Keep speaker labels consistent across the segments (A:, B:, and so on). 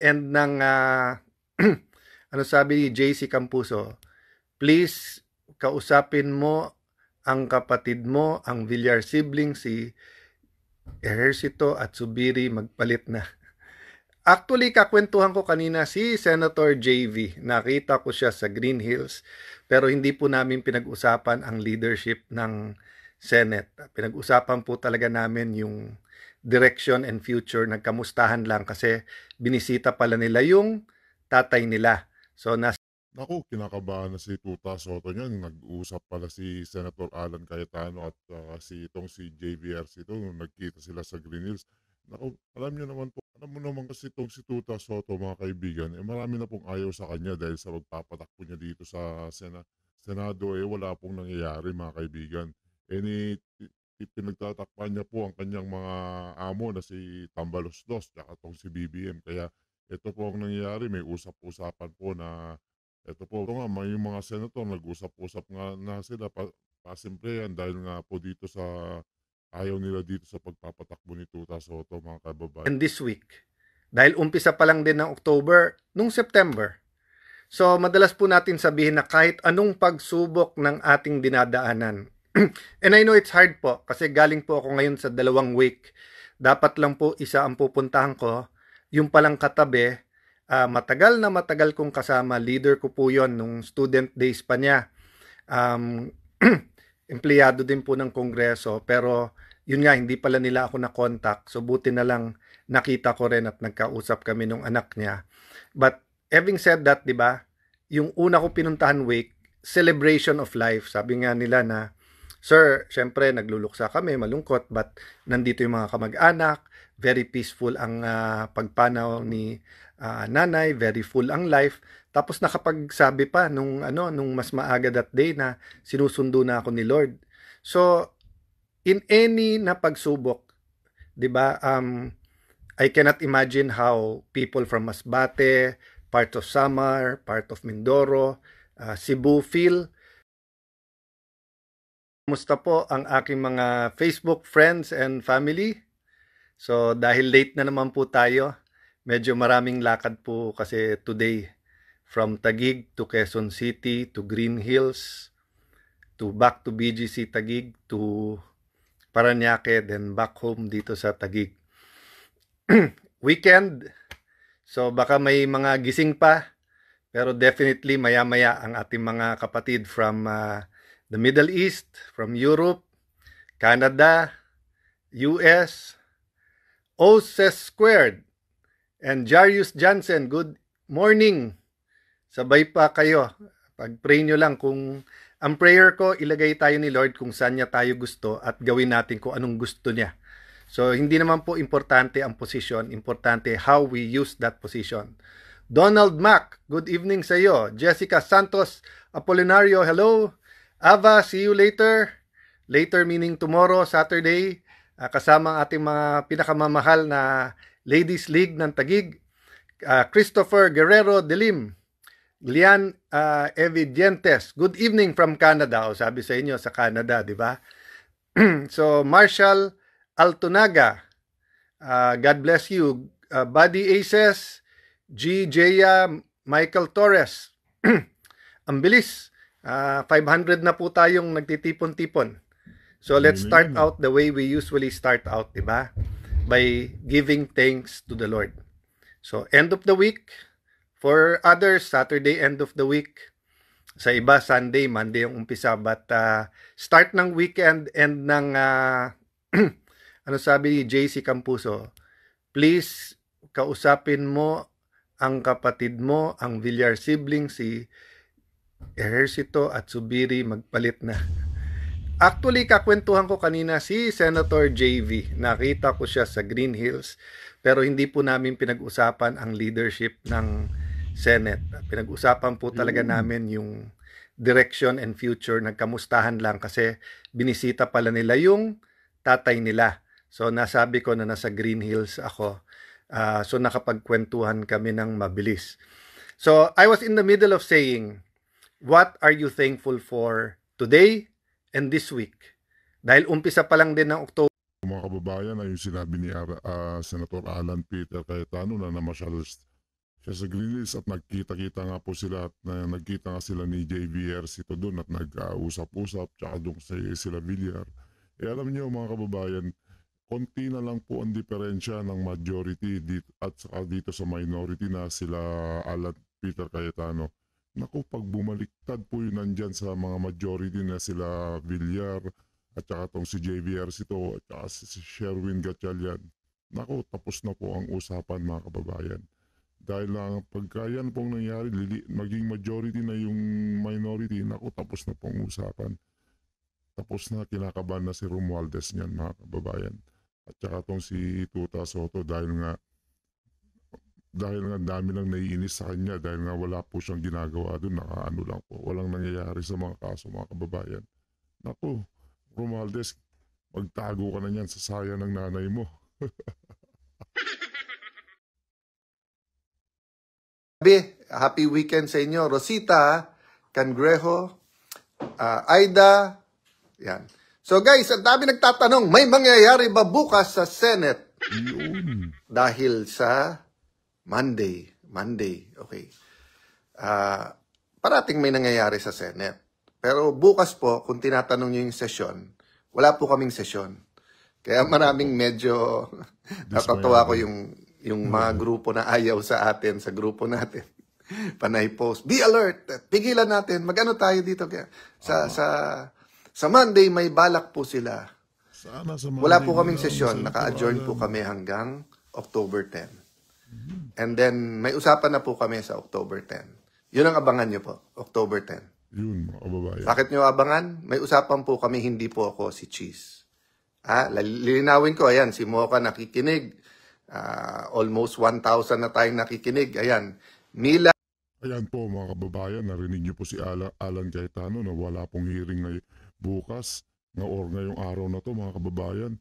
A: end ng ano sabi ni JC Campuso, please kausapin mo ang kapatid mo, ang Villar sibling, si Ejercito at Subiri, magpalit na. Actually, kakwentuhan ko kanina si Senator JV. Nakita ko siya sa Green Hills, pero hindi po namin pinag-usapan ang leadership ng Senate. Pinag-usapan po talaga namin yung direction and future. Nagkamustahan lang kasi binisita pala nila yung tatay nila. So,
B: Naku, kinakabahan na si Tuta Soto niyan. Nag-usap pala si Senator Alan Cayetano at si JVRC ito nung nagkita sila sa Green Hills. Naku, alam mo naman kasi itong si Tuta Soto, mga kaibigan, marami na pong ayaw sa kanya dahil sa pagpapatakbo niya dito sa Senado, wala pong nangyayari, mga kaibigan. Pinagtatakpan niya po ang kanyang mga amo na si Tambaloslos at si BBM. Kaya ito po ang nangyayari, may usap-usapan po na ito nga, may mga senator nag-usap-usap nga na sila pasimple yan dahil nga po dito sa ayaw nila dito sa pagpapatakbo ni Tuta Soto, mga kababayan.
A: and this week, dahil umpisa pa lang din ng October, nung September. So, madalas po natin sabihin na kahit anong pagsubok ng ating dinadaanan, and I know it's hard po, kasi galing po ako ngayon sa 2 week, dapat lang po isa ang pupuntahan ko, yung palang katabi, matagal na matagal kong kasama, leader ko po yon nung student days pa niya. Empleyado din po ng kongreso, pero yun nga, hindi pala nila ako na-contact. So, buti na lang nakita ko rin at nagkausap kami nung anak niya. But, having said that, di ba, yung una ko pinuntahan week, celebration of life. Sabi nga nila na, sir, syempre, nagluluksa kami, malungkot, but nandito yung mga kamag-anak, very peaceful ang pagpanaw ni nanay, very full ang life. Tapos nakapagsabi pa nung mas maaga that day na sinusundo na ako ni Lord. So in any na pagsubok, 'di ba? I cannot imagine how people from Masbate, part of Samar, part of Mindoro, Cebu feel. Kumusta po ang aking mga Facebook friends and family? So dahil late na naman po tayo, medyo maraming lakad po kasi today. From Taguig to Quezon City to Green Hills to back to BGC Taguig to Parañaque, then back home dito sa Taguig. Weekend, so baka may mga gising pa, pero definitely maya-maya ang ating mga kapatid from the Middle East, from Europe, Canada, US, Oses Squared, and Jarius Jansen, good morning. Sabay pa kayo. Pag-pray nyo lang kung ang prayer ko, ilagay tayo ni Lord kung saan niya tayo gusto at gawin natin kung anong gusto niya. So, hindi naman po importante ang position. Importante how we use that position. Donald Mac, good evening sa iyo. Jessica Santos Apolinario, hello. Ava, see you later. Later meaning tomorrow, Saturday. Kasama ang ating mga pinakamamahal na Ladies League ng Taguig. Christopher Guerrero Delim. Lian Evidientes, good evening from Canada. O sabi sa inyo sa Canada, di ba? So, Marshall Altunaga, God bless you. Buddy Aces, G. Jaya, Michael Torres. Ang bilis. 500 na po tayong nagtitipon-tipon. So, let's start out the way we usually start out, di ba? By giving thanks to the Lord. So, end of the week. For others, Saturday, end of the week. Sa iba, Sunday, Monday yung umpisa. But start ng weekend, end ng, ano sabi ni JC Campuso, please kausapin mo ang kapatid mo, ang Villar sibling, si Ejercito at Subiri, magpalit na. Actually, kakwentuhan ko kanina si Senator JV. Nakita ko siya sa Green Hills, pero hindi po namin pinag-usapan ang leadership ng Senate. Pinag-usapan po talaga namin yung direction and future. Nagkamustahan lang kasi binisita pala nila yung tatay nila. So nasabi ko na nasa Green Hills ako. So nakapagkwentuhan kami ng mabilis. So I was in the middle of saying, what are you thankful for today and this week? Dahil umpisa pa lang din ng October.
B: Mga kababayan, ay yung sinabi ni Senator Alan Peter Cayetano na namasyal siya sa Green Hills at nagkita-kita nga po sila at nagkita nga sila ni JVRC to doon at nag-usap-usap tsaka doon sila Villar. Alam niyo mga kababayan, konti na lang po ang diferensya ng majority dito, at saka dito sa minority na sila Alan Peter Cayetano. Naku, pag bumaliktad po yun nandyan sa mga majority na sila Villar at saka tong si JVRC to at saka si Sherwin Gatchalian. Naku, tapos na po ang usapan mga kababayan. Dahil lang pagka yan pong nangyari, maging majority na yung minority, naku, tapos na pong usapan. Tapos na, kinakabahan na si Romualdez niyan mga kababayan. At saka tong si Tuta Soto dahil nga dami lang naiinis sa kanya dahil nga wala po siyang ginagawa doon, nakaano lang po. Walang nangyayari sa mga kaso mga kababayan. Naku, Romualdez, magtago ka na niyan sa saya ng nanay mo.
A: Happy weekend sa inyo. Rosita, Cangrejo, Aida. Yan. So guys, ang dami nagtatanong, may mangyayari ba bukas sa Senate?
B: Yun.
A: Dahil sa Monday. Okay. Parating may nangyayari sa Senate. Pero bukas po, kung tinatanong nyo yung sesyon, wala po kaming sesyon. Kaya maraming medyo natatawa ko yung mga grupo na ayaw sa atin, sa grupo natin. Panay post. Be alert! Pigilan natin. Mag-ano tayo dito? Sa Monday, may balak po sila.
B: Sana sa Monday.
A: Wala po kaming sesyon. Naka-adjourn po kami hanggang October 10. And then, may usapan na po kami sa October 10. Yun ang abangan nyo po, October 10.
B: Yun, mga kababayan.
A: Bakit nyo abangan? May usapan po kami, hindi po ako si Cheese. Lilinawin ko, ayan, si Mocha nakikinig. Almost 1,000 na tayong nakikinig. Ayan, Mila.
B: Ayan po mga kababayan, narinig niyo po si Alan Cayetano na wala pong hearing na bukas or ngayong araw na to mga kababayan.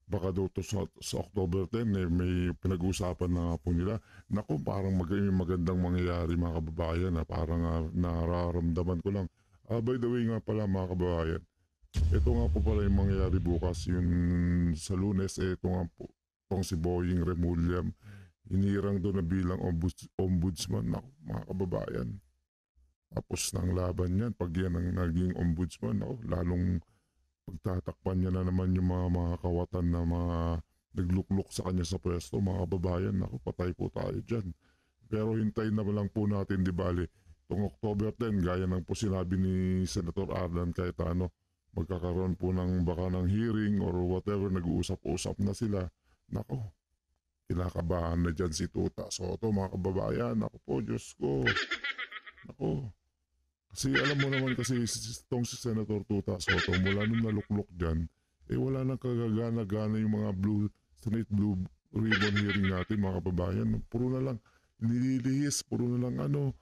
B: Baka daw to sa October 10 may pinag-uusapan na nga po nila. Naku, parang magandang mangyayari mga kababayan na parang nararamdaman ko lang. By the way nga pala mga kababayan, ito nga po pala yung mangyayari bukas, yun sa Lunes, ito nga po, itong si Boying Remulla, hinirang doon na bilang ombudsman. Naku, mga kababayan. Tapos ng laban niyan, pag yan ang naging ombudsman, naku, lalong pagtatakpan niya na naman yung mga kawatan na mga naglukluk sa kanya sa pwesto, mga kababayan. Naku, patay po tayo dyan. Pero hintayin na lang po natin, di bali, itong October 10, gaya ng po sinabi ni Senator Alan Cayetano, magkakaroon po ng baka ng hearing or whatever, nag-uusap-usap na sila. Nako, kinakabahan na dyan si Tuta Soto, mga kababayan. Nako po, Diyos ko. Nako. Kasi alam mo naman kasi itong si Senator Tuta Soto, mula nung naluklok dyan, wala nang kagagana-gana yung mga Senate Blue Ribbon hearing natin, mga kababayan. Puro na lang nililihis, puro na lang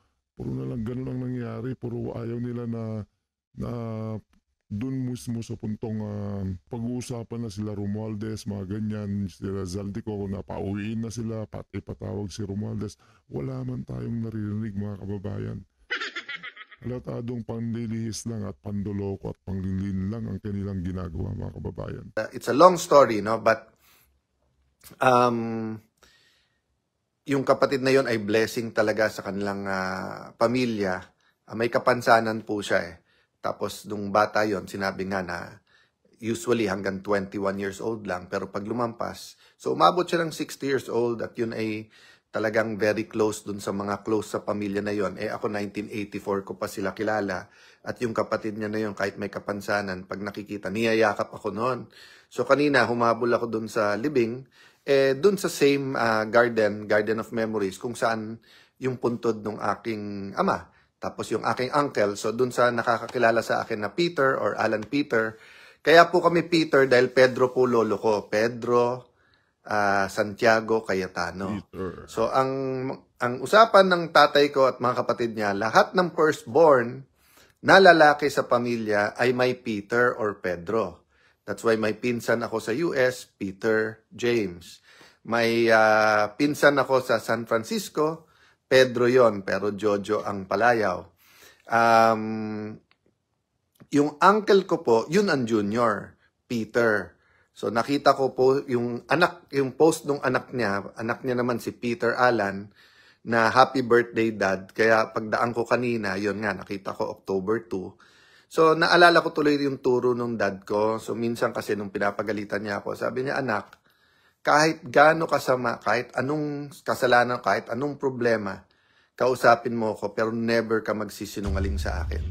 B: ganun ang nangyari. Puro ayaw nila na dun mismo sa puntong pag-uusapan na sila Romualdez, mga ganyan, sila Zaldico, na pauwiin na sila, ipatawag si Romualdez. Wala man tayong naririnig, mga kababayan. Halatadong panlilihis lang at pandoloko at panglilin lang ang kanilang ginagawa, mga kababayan.
A: It's a long story, no? But yung kapatid na yon ay blessing talaga sa kanilang pamilya. May kapansanan po siya eh. Tapos nung bata yon, sinabi nga na usually hanggang 21 years old lang. Pero pag lumampas, so umabot siya ng 60 years old at yun ay talagang very close dun sa mga close sa pamilya na yon. Ako 1984 ko pa sila kilala. At yung kapatid niya na yon, kahit may kapansanan, pag nakikita, niyayakap ako noon. So kanina, humabol ako dun sa libing, dun sa same Garden of Memories, kung saan yung puntod ng aking ama. Tapos yung aking uncle, so dun sa nakakakilala sa akin na Peter or Alan Peter. Kaya po kami Peter dahil Pedro po lolo ko. Pedro Santiago Cayetano.
B: Peter.
A: So ang usapan ng tatay ko at mga kapatid niya, lahat ng firstborn na lalaki sa pamilya ay may Peter or Pedro. That's why may pinsan ako sa US, Peter James. May pinsan ako sa San Francisco, Pedro yon, pero Jojo ang palayaw. Yung uncle ko po, yun ang junior, Peter. So nakita ko po yung post ng anak niya naman si Peter Alan na happy birthday dad. Kaya pagdaan ko kanina, yon nga nakita ko October 2. So naalala ko tuloy yung turo nung dad ko. So minsan kasi nung pinapagalitan niya ako, sabi niya, anak, kahit gaano kasama, kahit anong kasalanan, kahit anong problema, kausapin mo ako pero never ka magsisinungaling sa akin.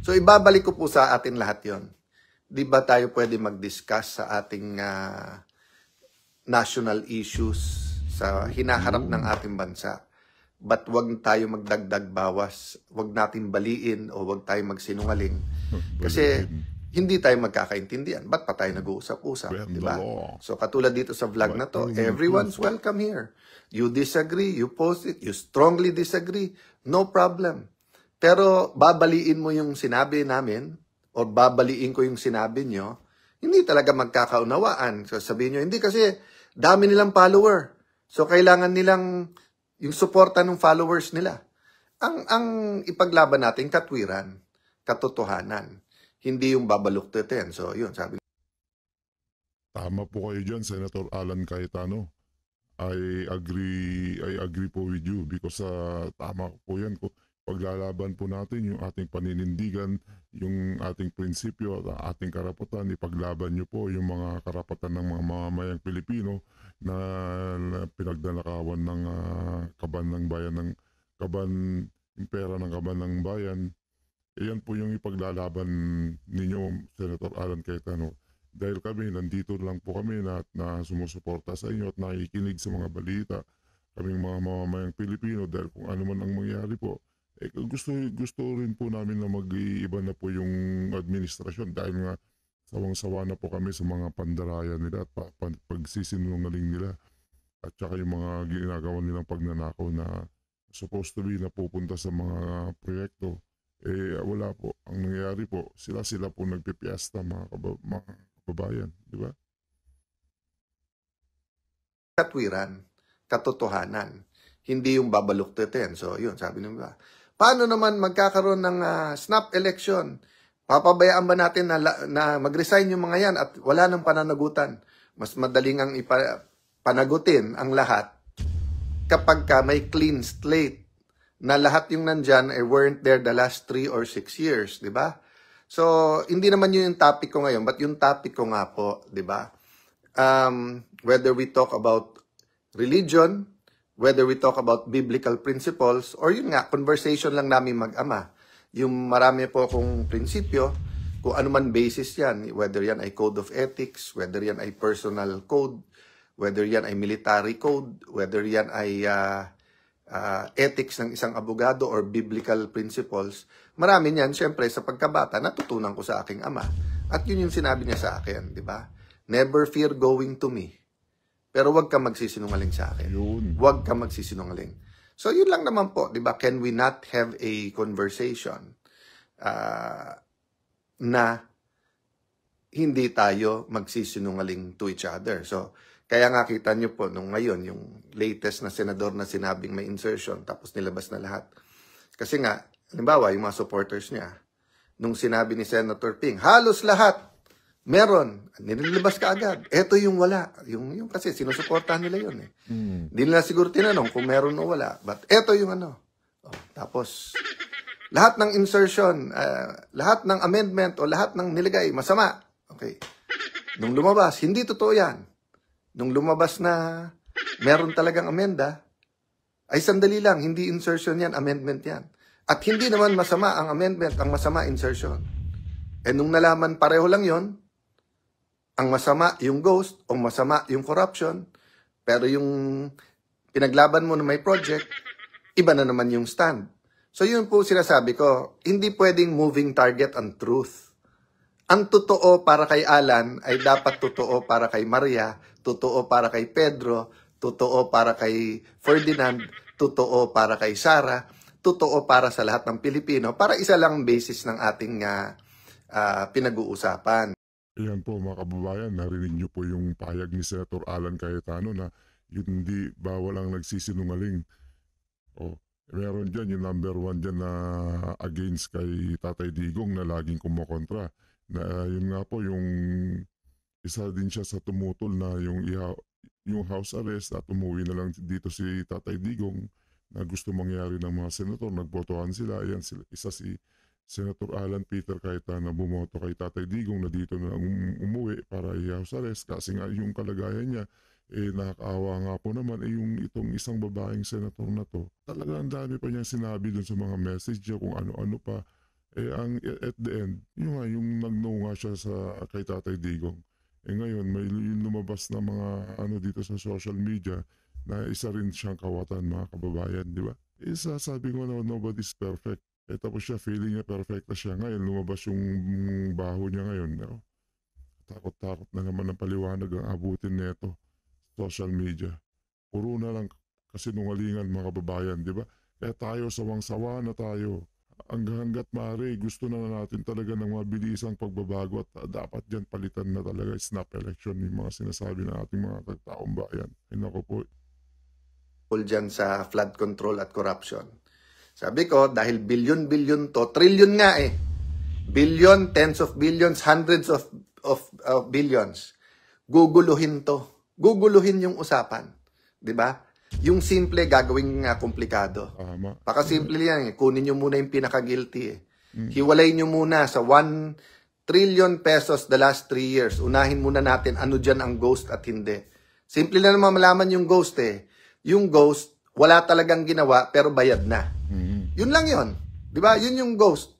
A: So ibabalik ko po sa atin lahat yon. Di ba tayo pwede mag-discuss sa ating national issues sa hinaharap ng ating bansa? But wag tayo magdagdag bawas, wag natin baliin o wag tayo magsinungaling. Kasi hindi tayo magkakaintindihan. Ba't pa tayo nag-uusap-usap? Diba? So katulad dito sa vlog na to, everyone's welcome here. You disagree, you post it, you strongly disagree, no problem. Pero babaliin mo yung sinabi namin, o babaliin ko yung sinabi nyo, hindi talaga magkakaunawaan. So sabihin nyo, hindi kasi dami nilang follower. So kailangan nilang yung suporta ng followers nila. Ang ipaglaban natin, katwiran, katotohanan. Hindi yung babaluktutin. So yun, sabi.
B: Tama po kayo dyan, Senator Alan Cayetano. I agree po with you because tama po yan. Paglalaban po natin yung ating paninindigan, yung ating prinsipyo, ating karapatan, ipaglaban nyo po yung mga karapatan ng mga mamamayang Pilipino na pinagdanakawan ng kaban ng bayan, yung pera ng kaban ng bayan. Iyan po yung ipaglalaban ninyo, Senator Alan Cayetano. Dahil kami, nandito lang po kami na sumusuporta sa inyo at nakikinig sa mga balita. Kaming mga mamamayang Pilipino dahil kung ano man ang mangyari po, gusto rin po namin na mag-iiba na po yung administrasyon dahil nga sawang-sawa na po kami sa mga pandaraya nila at pagsisinungaling nila at saka yung mga ginagawa nilang pagnanakaw na supposed to be na pupunta sa mga proyekto. Wala po. Ang nangyayari po, sila po nagpipiesta mga kababayan, di ba?
A: Katwiran, katotohanan, hindi yung babaluktutin. So yun, sabi nila. Paano naman magkakaroon ng snap election? Papabayaan ba natin na mag-resign yung mga yan at wala nang pananagutan? Mas madaling ang panagutin ang lahat kapag may clean slate na lahat yung nandyan weren't there the last 3 or 6 years, di ba? So, hindi naman yun yung topic ko ngayon, but yung topic ko nga po, di ba? Whether we talk about religion, whether we talk about biblical principles, or yun nga, conversation lang namin mag-ama. Yung marami po akong prinsipyo, kung ano man basis yan, whether yan ay code of ethics, whether yan ay personal code, whether yan ay military code, whether yan ay ethics ng isang abogado or biblical principles, marami niyan, syempre, sa pagkabata, natutunan ko sa aking ama. At yun yung sinabi niya sa akin, di ba? Never fear going to me. Pero wag ka magsisinungaling sa akin. Wag ka magsisinungaling. So, yun lang naman po, di ba? Can we not have a conversation na hindi tayo magsisinungaling to each other? So, kaya nga kita nyo po, nung ngayon, yung latest na senador na sinabing may insertion, tapos nilabas na lahat. Kasi nga, halimbawa, yung mga supporters niya, nung sinabi ni Senator Ping, halos lahat, meron, nililabas ka agad. Ito yung wala. Yung kasi sinusuportahan nila yun eh. Hindi nila siguro tinanong kung meron o wala. But ito yung ano. Tapos, lahat ng insertion, lahat ng amendment o lahat ng nilagay, masama. Okay. Nung lumabas, hindi totoo yan. Nung lumabas na meron talagang amenda, ay sandali lang, hindi insertion yan, amendment yan. At hindi naman masama ang amendment, ang masama insertion. Nung nalaman pareho lang yon, ang masama yung ghost o masama yung corruption, pero yung pinaglaban mo na may project, iba na naman yung stand. So yun po sinasabi ko, hindi pwedeng moving target ang truth. Ang totoo para kay Alan ay dapat totoo para kay Maria, totoo para kay Pedro, totoo para kay Ferdinand, totoo para kay Sarah, totoo para sa lahat ng Pilipino, para isa lang ang basis ng ating pinag-uusapan.
B: Ayan po mga kababayan, narinig niyo po yung pahayag ni Senator Alan Cayetano na yun hindi bawal ang nagsisinungaling. Meron dyan yung number 1 dyan na against kay Tatay Digong na laging kumokontra. Na yun nga po yung isa din siya sa tumutol na yung house arrest at umuwi na lang dito si Tatay Digong na gusto mangyari ng mga senator. Nagbotohan sila. Ayan, isa si Senator Alan Peter Cayetano bumoto kay Tatay Digong na dito na lang umuwi para i-house arrest kasi nga yung kalagayan niya nakakaawa nga po naman yung itong isang babaeng senator na to. Talagang ang dami pa niyang sinabi dun sa mga message niya kung ano-ano pa. At the end, yung nag-no nga siya kay Tatay Digong. Ngayon, may lumabas na mga dito sa social media na isa rin siyang kawatan, mga kababayan, di ba? Sabi ko na nobody's perfect. Tapos siya, feeling niya perfect na siya. Ngayon, lumabas yung baho niya ngayon. No? Takot-takot na naman ang paliwanag ang abutin nito. Social media. Puro na lang kasinungalingan, mga kababayan, di ba? Kaya tayo, sawang-sawa na tayo. Hanggat maaari, gusto na natin talaga ng mabilisang pagbabago at dapat dyan palitan na talaga snap election yung mga sinasabi ng ating mga taong bayan. Ay nako po.
A: Dyan sa flood control at corruption. Sabi ko, dahil bilyon-bilyon to, trillion nga eh. Billion, tens of billions, hundreds of billions. Guguluhin to. Guguluhin yung usapan. Di ba? Yung simple gagawing komplikado. Pakasimple yan eh. Kunin nyo muna yung pinaka-guilty eh. Hiwalay nyo muna sa 1 trillion pesos the last 3 years. Unahin muna natin ano dyan ang ghost at hindi. Simple na naman malaman yung ghost eh. Yung ghost, wala talagang ginawa pero bayad na. Yun lang yun. Di ba? Yun yung ghost.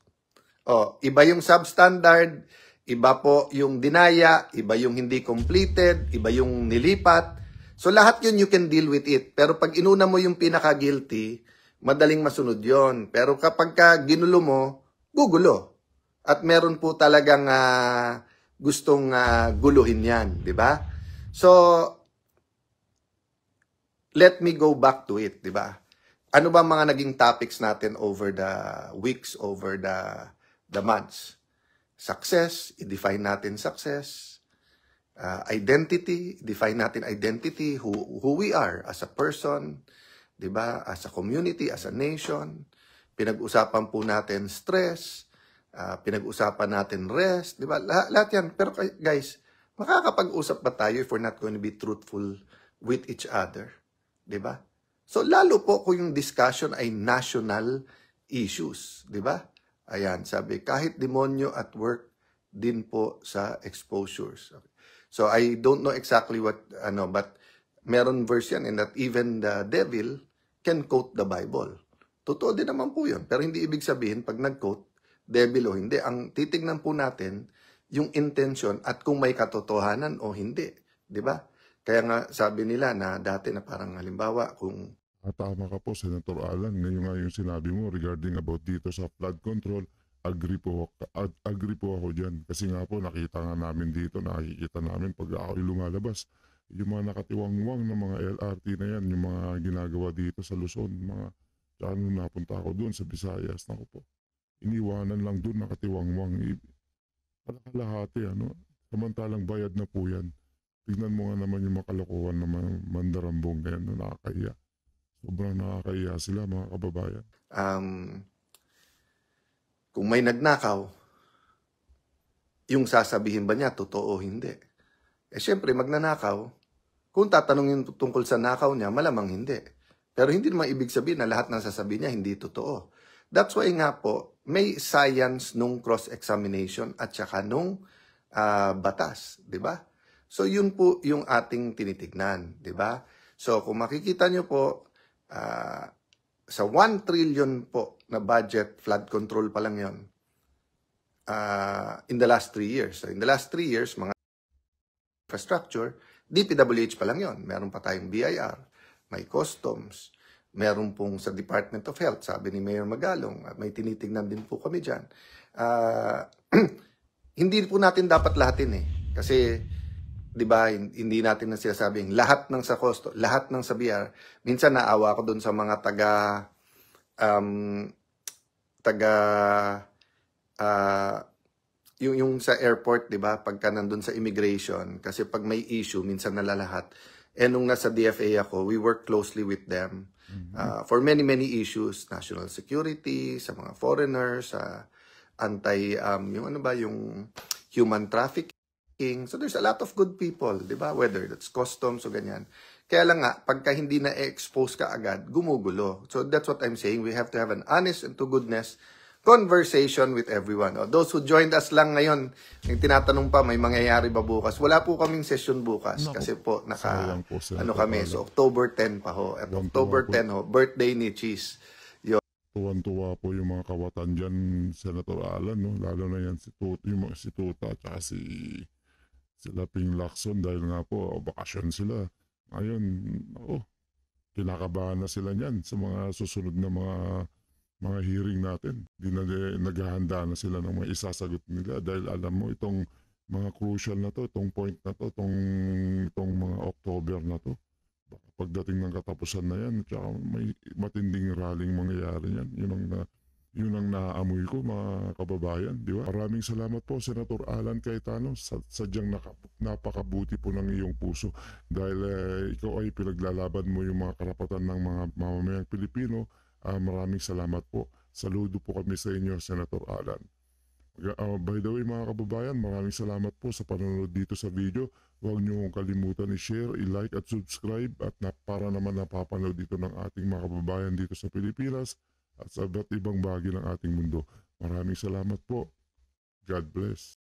A: Iba yung substandard, iba po yung dinaya, iba yung hindi completed, iba yung nilipat. So lahat yun you can deal with it. Pero pag inuna mo yung pinaka-guilty, madaling masunod yon. Pero kapag ginulo mo, gugulo. At meron po talagang gustong guluhin yan. Di ba? So, let me go back to it. Di ba? Ano ba mga naging topics natin over the weeks, over the months? Success, i-define natin success. Identity, define natin identity, who we are as a person, 'di ba? As a community, as a nation. Pinag-usapan po natin stress, pinag-usapan natin rest, 'di ba? Lahat 'yan. Pero guys, makakapag-usap ba tayo if we're not going to be truthful with each other, 'di ba? So lalo po kung yung discussion ay national issues, 'di ba? Ayan, sabi, kahit demonyo at work din po sa exposures. Okay. So I don't know exactly what, but meron verse yan in that even the devil can quote the Bible. Totoo din naman po yun. Pero hindi ibig sabihin, pag nag-quote, devil o hindi. Ang titignan po natin, yung intention at kung may katotohanan o hindi. Di ba? Kaya nga sabi nila na dati na parang halimbawa kung
B: Tama ka po, Senator Alan. Ngayon nga yung sinabi mo regarding about dito sa flood control, agree po ako dyan. Kasi nga po, nakita nga namin dito, nakikita namin pag ako lumalabas, yung mga nakatiwangwang na mga LRT na yan, yung mga ginagawa dito sa Luzon, tsaka nung napunta ako doon sa Visayas, naku po, iniwanan lang doon nakatiwangwang. Kalahati, samantalang bayad na po yan. Tignan mo nga naman yung makalokohan na mandarambong ngayon na nakakahiya. Sobrang nakakahiya sila, mga kababayan.
A: Kung may nagnakaw, yung sasabihin ba niya, totoo o hindi? Siyempre, magnanakaw, kung tatanungin tungkol sa nakaw niya, malamang hindi. Pero hindi naman ibig sabihin na lahat ng sasabihin niya hindi totoo. That's why nga po, may science nung cross-examination at saka nung batas, di ba? So, yun po yung ating tinitignan, di ba? So, kung makikita nyo po, sa 1 trillion po na budget, flood control pa lang yun, in the last 3 years. So in the last 3 years, mga infrastructure, DPWH pa lang yun. Meron pa tayong BIR, may customs, meron pong sa Department of Health, sabi ni Mayor Magalong, may tinitingnan din po kami dyan. Hindi po natin dapat lahatin eh. Kasi, di ba, hindi natin na sinasabing lahat ng sa costo, lahat ng sa BR. Minsan naawa ko doon sa mga yung sa airport, di ba, pagka nandun sa immigration, kasi pag may issue, minsan nalalahat. Nung nasa DFA ako, we work closely with them for many issues, national security, sa mga foreigners, yung yung human trafficking, King. So there's a lot of good people, di ba? Whether that's customs o ganyan. Kaya lang nga, pagka hindi na-expose ka agad, gumugulo. So that's what I'm saying. We have to have an honest and to goodness conversation with everyone. Those who joined us lang ngayon, yung tinatanong pa, may mangyayari ba bukas? Wala po kaming session bukas.
B: Naku,
A: Kasi po,
B: sayang po, Senator
A: kami.
B: Alan.
A: So October 10 pa ho. At
B: Tuwan-tuwa
A: October
B: po.
A: 10 ho, birthday ni Cheese.
B: Tuwan-tuwa po yung mga kawatan dyan, Senator Alan, no? Lalo na yan si Tuta at si Laping Lacson dahil nga po, bakasyon sila. Ngayon, kinakabahan na sila niyan sa mga susunod na mga hearing natin. Naghahanda na sila ng mga isasagot nila dahil alam mo itong mga crucial na to, itong point na to, itong mga October na to. Baka pagdating ng katapusan na yan, tsaka may matinding rallying mangyayari yan. Yun ang naaamoy ko, mga kababayan, di ba? Maraming salamat po, Senator Alan Cayetano. Sadyang napakabuti po ng iyong puso dahil ikaw ay pinaglalaban mo yung mga karapatan ng mga mamamayang Pilipino. Maraming salamat po. Saludo po kami sa inyo, Senator Alan. By the way, mga kababayan, maraming salamat po sa panonood dito sa video. Huwag niyo kalimutan i-share, i-like at subscribe at para naman napapanood dito ng ating mga kababayan dito sa Pilipinas at sa iba't ibang bahagi ng ating mundo. Maraming salamat po. God bless.